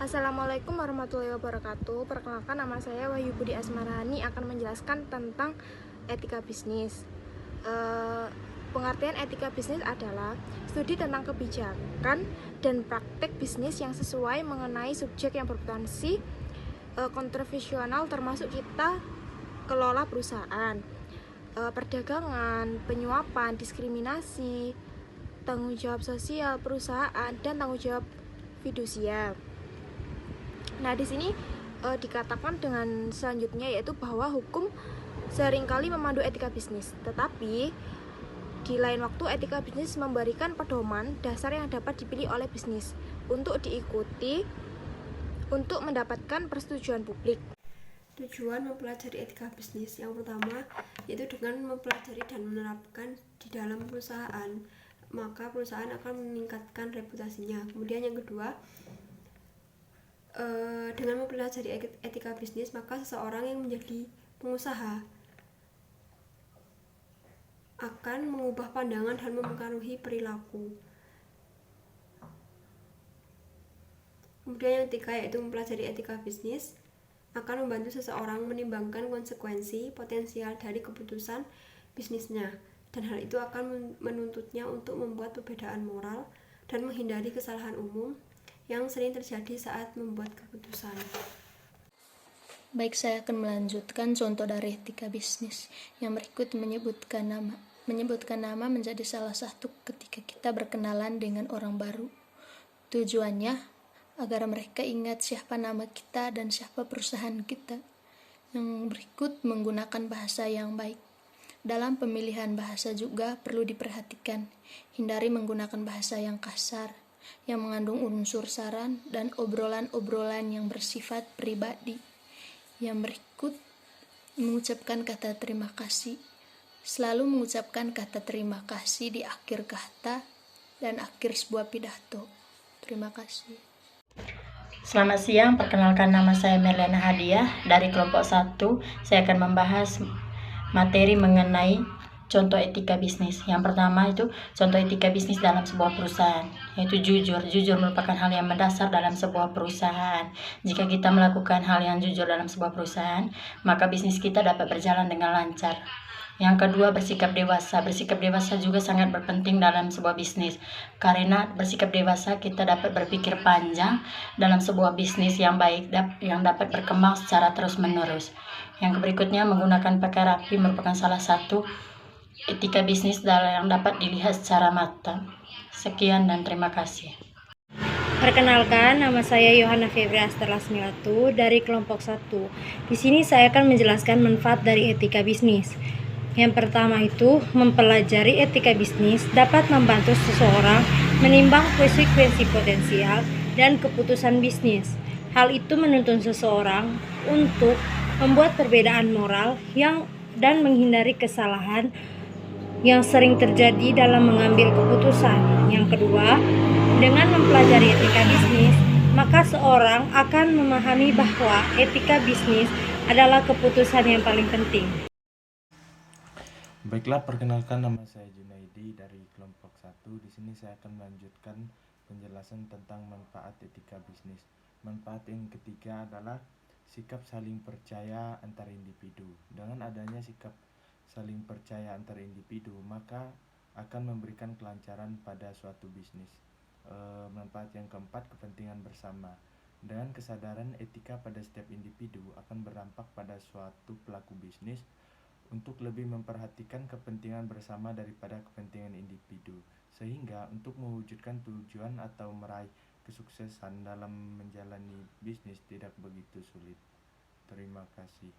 Assalamualaikum warahmatullahi wabarakatuh. Perkenalkan, nama saya Wahyu Budi Asmarani akan menjelaskan tentang etika bisnis. Pengertian etika bisnis adalah studi tentang kebijakan dan praktek bisnis yang sesuai mengenai subjek yang berpotensi kontroversial, termasuk kita kelola perusahaan, perdagangan, penyuapan, diskriminasi, tanggung jawab sosial perusahaan, dan tanggung jawab fidusia. Nah, di sini dikatakan dengan selanjutnya yaitu bahwa hukum seringkali memandu etika bisnis, tetapi di lain waktu etika bisnis memberikan pedoman dasar yang dapat dipilih oleh bisnis untuk diikuti untuk mendapatkan persetujuan publik. Tujuan mempelajari etika bisnis yang pertama yaitu dengan mempelajari dan menerapkan di dalam perusahaan, maka perusahaan akan meningkatkan reputasinya. Kemudian yang kedua, dengan mempelajari etika bisnis, maka seseorang yang menjadi pengusaha akan mengubah pandangan dan mempengaruhi perilaku. Kemudian yang ketiga yaitu mempelajari etika bisnis akan membantu seseorang menimbangkan konsekuensi potensial dari keputusan bisnisnya, dan hal itu akan menuntutnya untuk membuat perbedaan moral dan menghindari kesalahan umum yang sering terjadi saat membuat keputusan. Baik, saya akan melanjutkan contoh dari etika bisnis. Yang berikut menyebutkan nama. Menyebutkan nama menjadi salah satu ketika kita berkenalan dengan orang baru. Tujuannya agar mereka ingat siapa nama kita dan siapa perusahaan kita. Yang berikut menggunakan bahasa yang baik. Dalam pemilihan bahasa juga perlu diperhatikan. Hindari menggunakan bahasa yang kasar, yang mengandung unsur saran dan obrolan-obrolan yang bersifat pribadi. Yang berikut mengucapkan kata terima kasih. Selalu mengucapkan kata terima kasih di akhir kata dan akhir sebuah pidato. Terima kasih. Selamat siang, perkenalkan nama saya Merliana Hadiah dari kelompok 1. Saya akan membahas materi mengenai contoh etika bisnis. Yang pertama itu contoh etika bisnis dalam sebuah perusahaan, yaitu jujur. Jujur merupakan hal yang mendasar dalam sebuah perusahaan. Jika kita melakukan hal yang jujur dalam sebuah perusahaan, maka bisnis kita dapat berjalan dengan lancar. Yang kedua, bersikap dewasa. Bersikap dewasa juga sangat berpenting dalam sebuah bisnis, karena bersikap dewasa kita dapat berpikir panjang dalam sebuah bisnis yang baik, yang dapat berkembang secara terus-menerus. Yang berikutnya, menggunakan pakaian rapi merupakan salah satu etika bisnis yang dapat dilihat secara matang. Sekian dan terima kasih. Perkenalkan, nama saya Yohana Febri Asterlasmiatu dari kelompok 1. Di sini saya akan menjelaskan manfaat dari etika bisnis. Yang pertama itu, mempelajari etika bisnis dapat membantu seseorang menimbang konsekuensi potensial dan keputusan bisnis. Hal itu menuntun seseorang untuk membuat perbedaan moral dan menghindari kesalahan yang sering terjadi dalam mengambil keputusan. Yang kedua, dengan mempelajari etika bisnis, maka seorang akan memahami bahwa etika bisnis adalah keputusan yang paling penting. Baiklah, perkenalkan, nama saya Junaidi dari kelompok 1. Di sini saya akan melanjutkan penjelasan tentang manfaat etika bisnis. Manfaat yang ketiga adalah sikap saling percaya antar individu. Dengan adanya sikap saling percaya antar individu, maka akan memberikan kelancaran pada suatu bisnis. Manfaat yang keempat, kepentingan bersama. Dengan kesadaran etika pada setiap individu akan berdampak pada suatu pelaku bisnis untuk lebih memperhatikan kepentingan bersama daripada kepentingan individu, sehingga untuk mewujudkan tujuan atau meraih kesuksesan dalam menjalani bisnis tidak begitu sulit. Terima kasih.